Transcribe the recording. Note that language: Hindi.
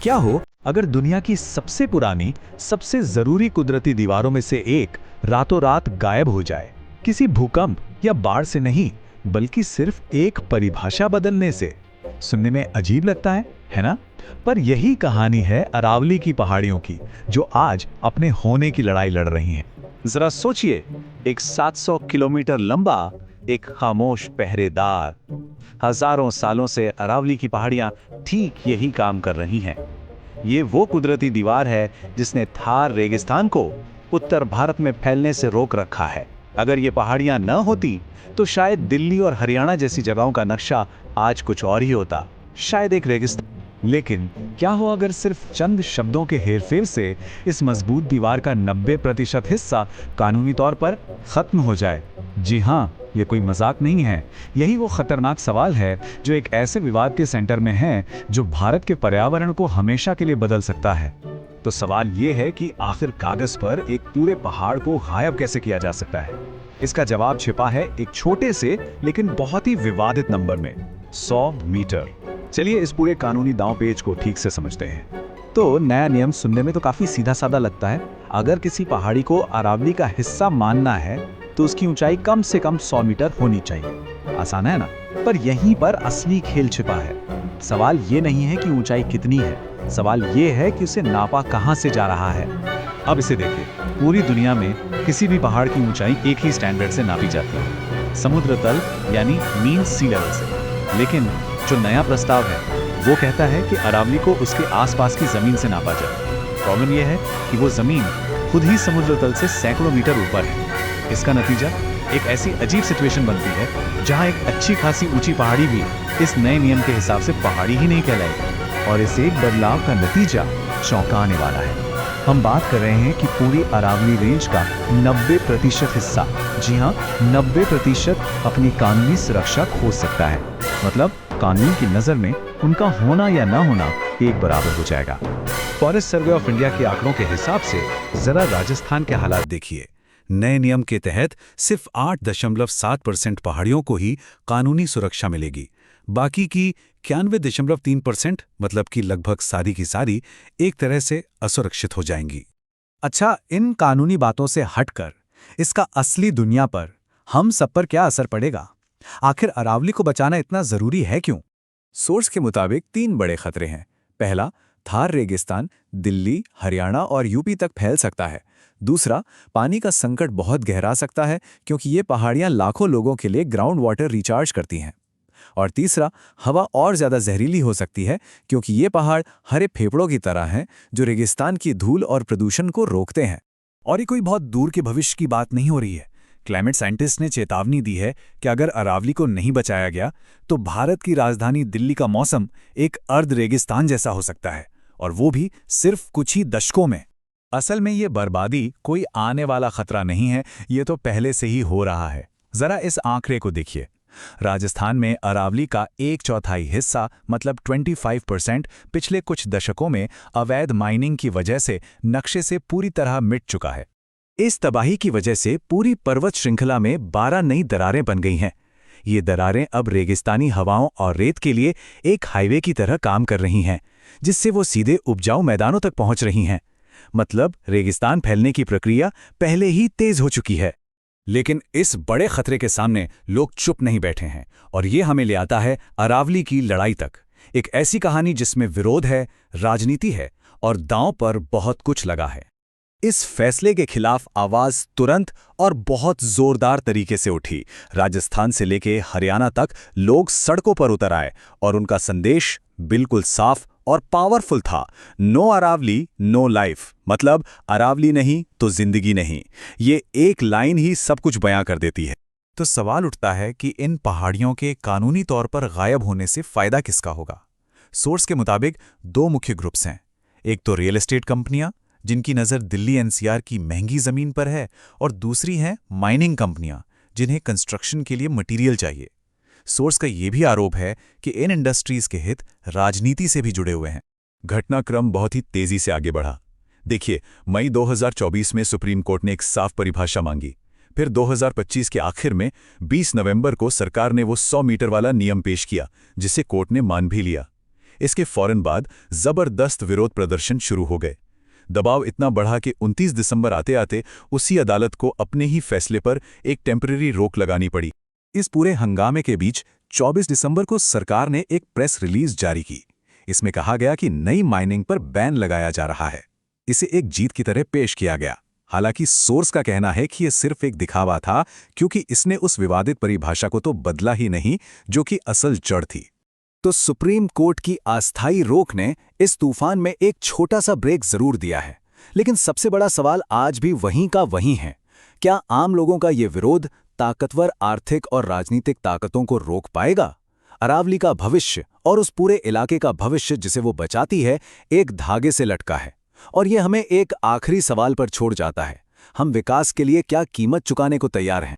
क्या हो अगर दुनिया की सबसे पुरानी, सबसे जरूरी कुदरती दीवारों में से एक रातों रात गायब हो जाए? किसी भूकंप या बाढ़ से नहीं, बल्कि सिर्फ एक परिभाषा बदलने से। सुनने में अजीब लगता है ना? पर यही कहानी है अरावली की पहाड़ियों की, जो आज अपने होने की लड़ाई लड़ रही हैं। जरा सोचिए, एक 700 किलोमीटर लंबा, एक खामोश पहरेदार। हजारों सालों से अरावली की पहाड़ियां ठीक यही काम कर रही हैं। ये वो कुदरती दीवार है जिसने थार रेगिस्तान को उत्तर भारत में फैलने से रोक रखा है। अगर ये पहाड़ियां न होती तो शायद दिल्ली और हरियाणा जैसी जगहों का नक्शा आज कुछ और ही होता, शायद एक रेगिस्तान। लेकिन क्या हो अगर सिर्फ चंद शब्दों के हेरफेर से इस मजबूत दीवार का 90% हिस्सा कानूनी तौर पर खत्म हो जाए? जी हाँ, ये कोई मजाक नहीं है। यही वो खतरनाक सवाल है जो एक ऐसे विवाद के सेंटर में है जो भारत के पर्यावरण को हमेशा के लिए बदल सकता है। तो सवाल ये है कि आखिर कागज पर एक पूरे पहाड़ को गायब कैसे किया जा सकता है? इसका जवाब छिपा है एक छोटे से लेकिन बहुत ही विवादित नंबर में, 100 मीटर। चलिए इस पूरे कानूनी दांव पेच को ठीक से समझते हैं। तो नया नियम सुनने में तो काफी सीधा साधा लगता है। अगर किसी पहाड़ी को अरावली का हिस्सा मानना है तो उसकी ऊंचाई कम से कम 100 मीटर होनी चाहिए। आसान है ना? पर यहीं पर असली खेल छिपा है। सवाल ये नहीं है कि ऊंचाई कितनी है, सवाल ये है कि उसे नापा कहां से जा रहा है। अब इसे देखिए, पूरी दुनिया में किसी भी पहाड़ की ऊंचाई एक ही स्टैंडर्ड से नापी जाती है, समुद्र तल यानी मीन सी लेवल से। लेकिन जो नया प्रस्ताव है वो कहता है कि अरावली को उसके आसपास की जमीन से नापा जाए। प्रॉब्लम यह है कि वो जमीन खुद ही समुद्र तल से सैकड़ों मीटर ऊपर है। इसका नतीजा एक ऐसी अजीब सिचुएशन बनती है जहां एक अच्छी खासी ऊंची पहाड़ी भी इस नए नियम के हिसाब से पहाड़ी ही नहीं कहलाएगी। और इस एक बदलाव का नतीजा चौंकाने वाला है। हम बात कर रहे हैं कि पूरी अरावली रेंज का 90% हिस्सा, जी हाँ 90%, अपनी कानूनी सुरक्षा खो सकता है। मतलब कानून की नजर में उनका होना या ना होना एक बराबर हो जाएगा। फॉरेस्ट सर्वे ऑफ इंडिया के आंकड़ों के हिसाब से जरा राजस्थान के हालात देखिए। नए नियम के तहत सिर्फ 8.7% पहाड़ियों को ही कानूनी सुरक्षा मिलेगी। बाकी की 91.3%, मतलब कि लगभग सारी की सारी, एक तरह से असुरक्षित हो जाएंगी। अच्छा, इन कानूनी बातों से हटकर इसका असली दुनिया पर, हम सब पर क्या असर पड़ेगा? आखिर अरावली को बचाना इतना जरूरी है क्यों? सोर्स के मुताबिक 3 बड़े खतरे हैं। पहला, थार रेगिस्तान दिल्ली, हरियाणा और यूपी तक फैल सकता है। दूसरा, पानी का संकट बहुत गहरा सकता है क्योंकि ये पहाड़ियां लाखों लोगों के लिए ग्राउंड वाटर रिचार्ज करती हैं। और तीसरा, हवा और ज्यादा जहरीली हो सकती है क्योंकि ये पहाड़ हरे फेफड़ों की तरह हैं जो रेगिस्तान की धूल और प्रदूषण को रोकते हैं। और ये कोई बहुत दूर के भविष्य की बात नहीं हो रही है। क्लाइमेट साइंटिस्ट ने चेतावनी दी है कि अगर अरावली को नहीं बचाया गया तो भारत की राजधानी दिल्ली का मौसम एक अर्ध रेगिस्तान जैसा हो सकता है, और वो भी सिर्फ कुछ ही दशकों में। असल में ये बर्बादी कोई आने वाला खतरा नहीं है, ये तो पहले से ही हो रहा है। जरा इस आंकड़े को देखिए। राजस्थान में अरावली का 1/4 हिस्सा, मतलब 25%, पिछले कुछ दशकों में अवैध माइनिंग की वजह से नक्शे से पूरी तरह मिट चुका है। इस तबाही की वजह से पूरी पर्वत श्रृंखला में 12 नई दरारें बन गई हैं। ये दरारें अब रेगिस्तानी हवाओं और रेत के लिए एक हाईवे की तरह काम कर रही हैं, जिससे वो सीधे उपजाऊ मैदानों तक पहुंच रही हैं। मतलब रेगिस्तान फैलने की प्रक्रिया पहले ही तेज हो चुकी है। लेकिन इस बड़े खतरे के सामने लोग चुप नहीं बैठे हैं, और ये हमें ले आता है अरावली की लड़ाई तक। एक ऐसी कहानी जिसमें विरोध है, राजनीति है और दांव पर बहुत कुछ लगा है। इस फैसले के खिलाफ आवाज तुरंत और बहुत जोरदार तरीके से उठी। राजस्थान से लेके हरियाणा तक लोग सड़कों पर उतर आए, और उनका संदेश बिल्कुल साफ और पावरफुल था। नो अरावली नो लाइफ, मतलब अरावली नहीं तो जिंदगी नहीं। ये एक लाइन ही सब कुछ बयां कर देती है। तो सवाल उठता है कि इन पहाड़ियों के कानूनी तौर पर गायब होने से फायदा किसका होगा? सोर्स के मुताबिक 2 मुख्य ग्रुप्स हैं। एक तो रियल एस्टेट कंपनियां, जिनकी नज़र दिल्ली एनसीआर की महंगी ज़मीन पर है, और दूसरी हैं माइनिंग कंपनियां, जिन्हें कंस्ट्रक्शन के लिए मटेरियल चाहिए। सोर्स का यह भी आरोप है कि इन इंडस्ट्रीज के हित राजनीति से भी जुड़े हुए हैं। घटनाक्रम बहुत ही तेजी से आगे बढ़ा। देखिए, मई 2024 में सुप्रीम कोर्ट ने एक साफ परिभाषा मांगी। फिर 2025 के आखिर में 20 नवंबर को सरकार ने वो 100 मीटर वाला नियम पेश किया, जिसे कोर्ट ने मान भी लिया। इसके फौरन बाद जबरदस्त विरोध प्रदर्शन शुरू हो गए। दबाव इतना बढ़ा कि 29 दिसंबर आते आते उसी अदालत को अपने ही फैसले पर एक टेम्परेरी रोक लगानी पड़ी। इस पूरे हंगामे के बीच 24 दिसंबर को सरकार ने एक प्रेस रिलीज जारी की। इसमें कहा गया कि नई माइनिंग पर बैन लगाया जा रहा है। इसे एक जीत की तरह पेश किया गया। हालांकि सोर्स का कहना है कि यह सिर्फ एक दिखावा था, क्योंकि इसने उस विवादित परिभाषा को तो बदला ही नहीं जो कि असल जड़ थी। तो सुप्रीम कोर्ट की अस्थायी रोक ने इस तूफान में एक छोटा सा ब्रेक जरूर दिया है, लेकिन सबसे बड़ा सवाल आज भी वहीं का वहीं है। क्या आम लोगों का ये विरोध ताकतवर आर्थिक और राजनीतिक ताकतों को रोक पाएगा? अरावली का भविष्य और उस पूरे इलाके का भविष्य जिसे वो बचाती है, एक धागे से लटका है। और ये हमें एक आखिरी सवाल पर छोड़ जाता है, हम विकास के लिए क्या कीमत चुकाने को तैयार हैं?